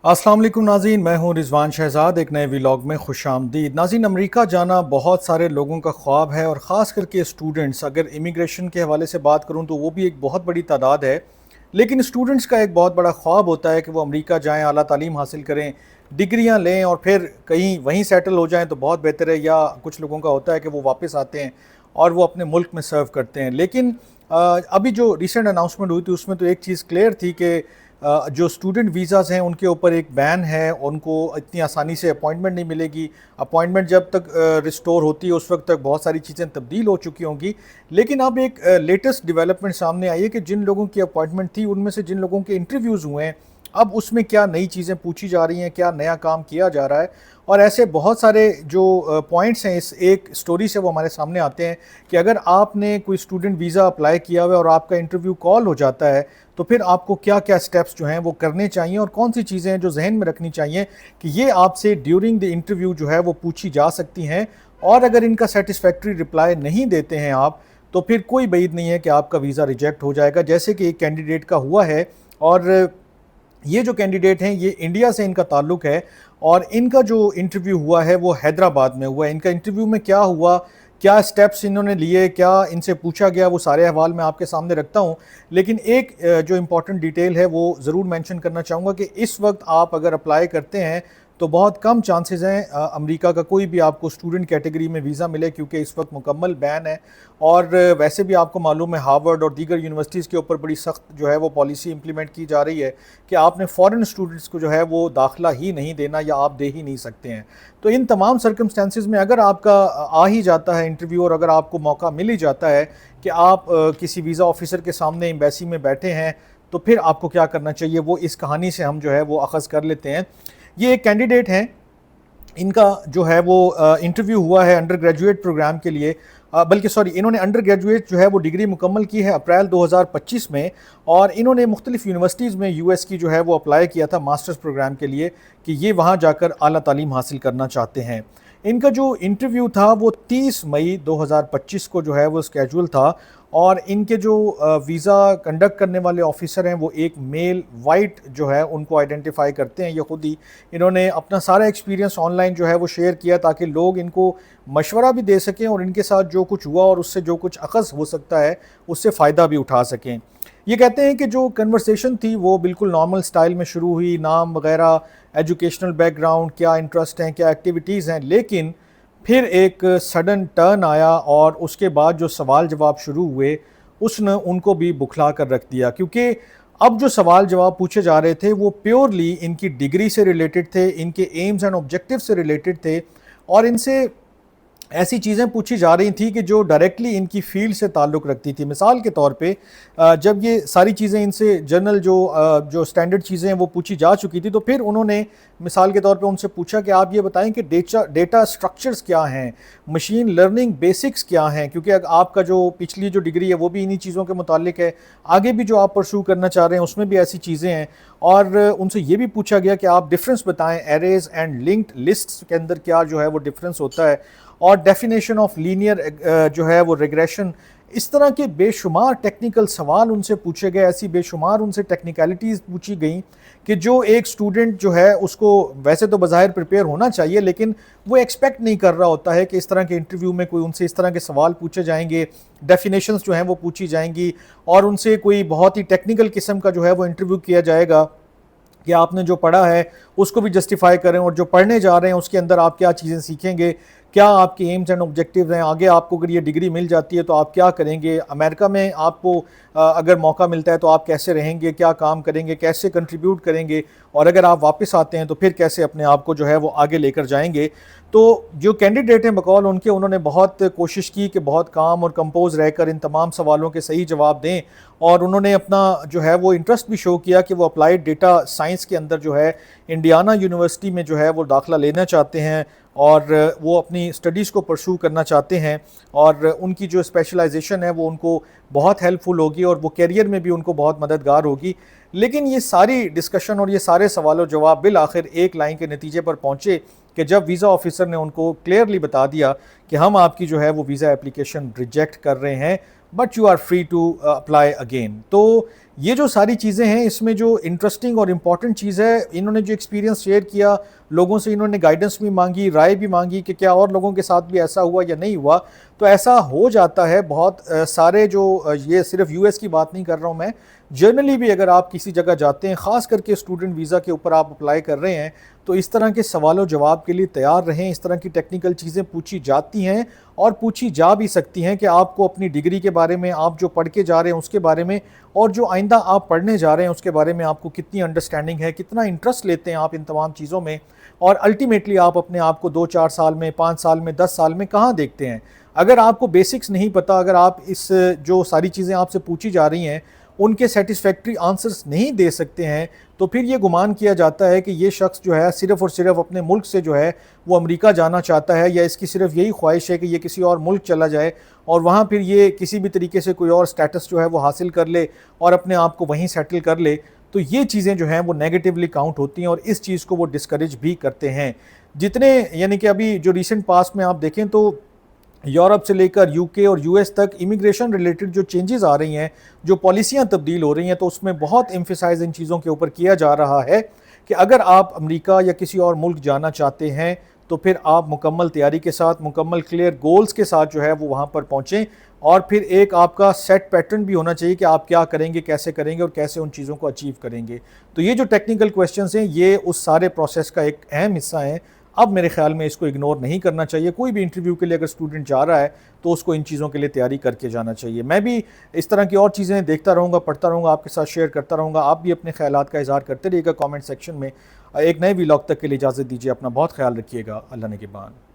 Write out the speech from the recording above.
अस्सलाम वालेकुम नाज़रीन, मैं हूं रिजवान शहजाद। एक नए व्लॉग में खुश आमदीद। नाज़रीन, अमेरिका जाना बहुत सारे लोगों का ख्वाब है और ख़ास करके स्टूडेंट्स, अगर इमिग्रेशन के हवाले से बात करूं तो वो भी एक बहुत बड़ी तादाद है। लेकिन स्टूडेंट्स का एक बहुत बड़ा ख्वाब होता है कि वो अमेरिका जाएं, आला तालीम हासिल करें, डिग्रियां लें और फिर कहीं वहीं सेटल हो जाएं तो बहुत बेहतर है। या कुछ लोगों का होता है कि वो वापस आते हैं और वो अपने मुल्क में सर्व करते हैं। लेकिन अभी जो रिसेंट अनाउंसमेंट हुई थी उसमें तो एक चीज़ क्लियर थी कि जो स्टूडेंट वीज़ाज़ हैं उनके ऊपर एक बैन है, उनको इतनी आसानी से अपॉइंटमेंट नहीं मिलेगी। अपॉइंटमेंट जब तक रिस्टोर होती है उस वक्त तक बहुत सारी चीज़ें तब्दील हो चुकी होंगी। लेकिन अब एक लेटेस्ट डेवलपमेंट सामने आई है कि जिन लोगों की अपॉइंटमेंट थी उनमें से जिन लोगों के इंटरव्यूज़ हुए हैं, अब उसमें क्या नई चीज़ें पूछी जा रही हैं, क्या नया काम किया जा रहा है। और ऐसे बहुत सारे जो पॉइंट्स हैं इस एक स्टोरी से वो हमारे सामने आते हैं कि अगर आपने कोई स्टूडेंट वीज़ा अप्लाई किया हुआ है और आपका इंटरव्यू कॉल हो जाता है तो फिर आपको क्या क्या स्टेप्स जो हैं वो करने चाहिए और कौन सी चीज़ें हैं जो जहन में रखनी चाहिए कि ये आपसे ड्यूरिंग द इंटरव्यू जो है वो पूछी जा सकती हैं। और अगर इनका सेटिस्फैक्ट्री रिप्लाई नहीं देते हैं आप, तो फिर कोई बात नहीं है कि आपका वीज़ा रिजेक्ट हो जाएगा, जैसे कि एक कैंडिडेट का हुआ है। और ये जो कैंडिडेट हैं ये इंडिया से इनका ताल्लुक़ है और इनका जो इंटरव्यू हुआ है वो हैदराबाद में हुआ है। इनका इंटरव्यू में क्या हुआ, क्या स्टेप्स इन्होंने लिए, क्या इनसे पूछा गया, वो सारे अहवाल मैं आपके सामने रखता हूँ। लेकिन एक जो इम्पॉर्टेंट डिटेल है वो ज़रूर मेंशन करना चाहूँगा कि इस वक्त आप अगर अप्लाई करते हैं तो बहुत कम चांसेस हैं अमेरिका का कोई भी आपको स्टूडेंट कैटेगरी में वीज़ा मिले, क्योंकि इस वक्त मुकम्मल बैन है। और वैसे भी आपको मालूम है हार्वर्ड और दीगर यूनिवर्सिटीज़ के ऊपर बड़ी सख्त जो है वो पॉलिसी इंप्लीमेंट की जा रही है कि आपने फ़ॉरेन स्टूडेंट्स को जो है वो दाखिला ही नहीं देना या आप दे ही नहीं सकते हैं। तो इन तमाम सर्कमस्टेंसेस में अगर आपका आ ही जाता है इंटरव्यू और अगर आपको मौका मिल ही जाता है कि आप किसी वीज़ा ऑफिसर के सामने एम्बेसी में बैठे हैं, तो फिर आपको क्या करना चाहिए वो इस कहानी से हम जो है वो अखज़ कर लेते हैं। ये एक कैंडिडेट हैं, इनका जो है वो इंटरव्यू हुआ है अंडर ग्रेजुएट प्रोग्राम के लिए, बल्कि सॉरी, इन्होंने अंडर ग्रेजुएट जो है वो डिग्री मुकम्मल की है अप्रैल 2025 में। और इन्होंने मुख्तलिफ यूनिवर्सिटीज़ में यूएस की जो है वो अप्लाई किया था मास्टर्स प्रोग्राम के लिए कि ये वहाँ जाकर आला तालीम हासिल करना चाहते हैं। इनका जो इंटरव्यू था वो 30 मई 2025 को जो है वो स्केजुअल था। और इनके जो वीज़ा कंडक्ट करने वाले ऑफिसर हैं वो एक मेल वाइट जो है उनको आइडेंटिफाई करते हैं। ये खुद ही इन्होंने अपना सारा एक्सपीरियंस ऑनलाइन जो है वो शेयर किया ताकि लोग इनको मशवरा भी दे सकें और इनके साथ जो कुछ हुआ और उससे जो कुछ अखज़ हो सकता है उससे फ़ायदा भी उठा सकें। ये कहते हैं कि जो कन्वर्सेशन थी वो बिल्कुल नॉर्मल स्टाइल में शुरू हुई, नाम वगैरह, एजुकेशनल बैकग्राउंड, क्या इंटरेस्ट हैं, क्या एक्टिविटीज़ हैं। लेकिन फिर एक सडन टर्न आया और उसके बाद जो सवाल जवाब शुरू हुए उसने उनको भी बुखला कर रख दिया, क्योंकि अब जो सवाल जवाब पूछे जा रहे थे वो प्योरली इनकी डिग्री से रिलेटेड थे, इनके एम्स एंड ऑब्जेक्टिव से रिलेटेड थे। और इनसे ऐसी चीज़ें पूछी जा रही थी कि जो डायरेक्टली इनकी फील्ड से ताल्लुक़ रखती थी। मिसाल के तौर पे जब ये सारी चीज़ें इनसे जनरल जो स्टैंडर्ड चीज़ें हैं वो पूछी जा चुकी थी, तो फिर उन्होंने मिसाल के तौर पे उनसे पूछा कि आप ये बताएं कि डेटा स्ट्रक्चर्स क्या हैं, मशीन लर्निंग बेसिक्स क्या हैं, क्योंकि आपका जो पिछली जो डिग्री है वो भी इन्हीं चीज़ों के मुतालिक है, आगे भी जो आप परस्यू करना चाह रहे हैं उसमें भी ऐसी चीज़ें हैं। और उनसे ये भी पूछा गया कि आप डिफरेंस बताएं एरेज एंड लिंक्ड लिस्ट्स के अंदर क्या जो है वो डिफरेंस होता है, और डेफिनेशन ऑफ लीनियर जो है वो रिग्रेशन। इस तरह के बेशुमार टेक्निकल सवाल उनसे पूछे गए, ऐसी बेशुमार उनसे टेक्निकलिटीज़ पूछी गई कि जो एक स्टूडेंट जो है उसको वैसे तो बज़ाहिर प्रिपेयर होना चाहिए, लेकिन वो एक्सपेक्ट नहीं कर रहा होता है कि इस तरह के इंटरव्यू में कोई उनसे इस तरह के सवाल पूछे जाएंगे, डेफिनेशंस जो हैं वो पूछी जाएंगी और उनसे कोई बहुत ही टेक्निकल किस्म का जो है वो इंटरव्यू किया जाएगा कि आपने जो पढ़ा है उसको भी जस्टिफाई करें और जो पढ़ने जा रहे हैं उसके अंदर आप क्या चीज़ें सीखेंगे, क्या आपके एम्स एंड ऑब्जेक्टिव हैं, आगे आपको अगर ये डिग्री मिल जाती है तो आप क्या करेंगे, अमेरिका में आपको अगर मौका मिलता है तो आप कैसे रहेंगे, क्या काम करेंगे, कैसे कंट्रीब्यूट करेंगे, और अगर आप वापस आते हैं तो फिर कैसे अपने आप को जो है वो आगे लेकर जाएंगे। तो जो कैंडिडेट हैं बकौल उनके, उन्होंने बहुत कोशिश की कि बहुत काम और कंपोज रहकर इन तमाम सवालों के सही जवाब दें, और उन्होंने अपना जो है वो इंटरेस्ट भी शो किया कि वो अप्लाइड डेटा साइंस के अंदर जो है इंडियाना यूनिवर्सिटी में जो है वो दाखिला लेना चाहते हैं और वो अपनी स्टडीज़ को परस्यू करना चाहते हैं। और उनकी जो स्पेशलाइजेशन है वो उनको बहुत हेल्पफुल होगी और वो कैरियर में भी उनको बहुत मददगार होगी। लेकिन ये सारी डिस्कशन और ये सारे सवाल जवाब बिल आखिर एक लाइन के नतीजे पर पहुँचे कि जब वीज़ा ऑफिसर ने उनको क्लियरली बता दिया कि हम आपकी जो है वो वीज़ा एप्लीकेशन रिजेक्ट कर रहे हैं, but you are free to apply again. तो یہ جو ساری چیزیں ہیں اس میں جو انٹرسٹنگ اور امپورٹنٹ چیز ہے، انہوں نے جو ایکسپیرینس شیئر کیا، لوگوں سے انہوں نے گائیڈنس بھی مانگی، رائے بھی مانگی کہ کیا اور لوگوں کے ساتھ بھی ایسا ہوا یا نہیں ہوا، تو ایسا ہو جاتا ہے بہت سارے جو یہ صرف یو ایس کی بات نہیں کر رہا ہوں میں، جرنلی بھی اگر آپ کسی جگہ جاتے ہیں، خاص کر کے اسٹوڈنٹ ویزا کے اوپر آپ اپلائی کر رہے ہیں، تو اس طرح کے سوال و جواب کے لیے تیار رہیں۔ اس طرح کی ٹیکنیکل چیزیں پوچھی جاتی ہیں اور پوچھی جا بھی سکتی ہیں کہ آپ کو اپنی ڈگری کے بارے میں، آپ جو پڑھ کے جا رہے ہیں اس کے بارے میں، اور جو آئندہ آپ پڑھنے جا رہے ہیں اس کے بارے میں آپ کو کتنی انڈرسٹینڈنگ ہے، کتنا انٹرسٹ لیتے ہیں آپ ان تمام چیزوں میں، اور الٹیمیٹلی آپ اپنے آپ کو 2-4 سال میں، 5 سال میں، 10 سال میں کہاں دیکھتے ہیں۔ اگر آپ کو بیسکس نہیں پتہ، اگر آپ اس جو ساری چیزیں آپ سے پوچھی جا رہی ہیں ان کے سیٹسفیکٹری آنسرز نہیں دے سکتے ہیں، تو پھر یہ گمان کیا جاتا ہے کہ یہ شخص جو ہے صرف اور صرف اپنے ملک سے جو ہے وہ امریکہ جانا چاہتا ہے، یا اس کی صرف یہی خواہش ہے کہ یہ کسی اور ملک چلا جائے اور وہاں پھر یہ کسی بھی طریقے سے کوئی اور سٹیٹس جو ہے وہ حاصل کر لے اور اپنے آپ کو وہیں سیٹل کر لے۔ تو یہ چیزیں جو ہیں وہ نیگیٹیولی کاؤنٹ ہوتی ہیں اور اس چیز کو وہ ڈسکریج بھی کرتے ہیں۔ جتنے یعنی کہ ابھی جو ریسنٹ پاسٹ میں آپ دیکھیں تو یورپ سے لے کر یو کے اور یو ایس تک امیگریشن ریلیٹڈ جو چینجز آ رہی ہیں، جو پالیسیاں تبدیل ہو رہی ہیں، تو اس میں بہت ایمفیسائز ان چیزوں کے اوپر کیا جا رہا ہے کہ اگر آپ امریکہ یا کسی اور ملک جانا چاہتے ہیں تو پھر آپ مکمل تیاری کے ساتھ، مکمل کلیئر گولز کے ساتھ جو ہے وہ وہاں پر پہنچیں، اور پھر ایک آپ کا سیٹ پیٹرن بھی ہونا چاہیے کہ آپ کیا کریں گے، کیسے کریں گے اور کیسے ان چیزوں کو اچیو کریں گے۔ تو یہ جو ٹیکنیکل کویسچنز ہیں یہ اس سارے پروسیس کا ایک اہم حصہ ہیں۔ اب میرے خیال میں اس کو اگنور نہیں کرنا چاہیے۔ کوئی بھی انٹرویو کے لیے اگر اسٹوڈنٹ جا رہا ہے تو اس کو ان چیزوں کے لیے تیاری کر کے جانا چاہیے۔ میں بھی اس طرح کی اور چیزیں دیکھتا رہوں گا، پڑھتا رہوں گا، آپ کے ساتھ شیئر کرتا رہوں گا۔ آپ بھی اپنے خیالات کا اظہار کرتے رہیے گا کامنٹ سیکشن میں۔ ایک نئے ویلاگ تک کے لیے اجازت دیجیے، اپنا بہت خیال رکھیے گا۔ اللہ نگہبان۔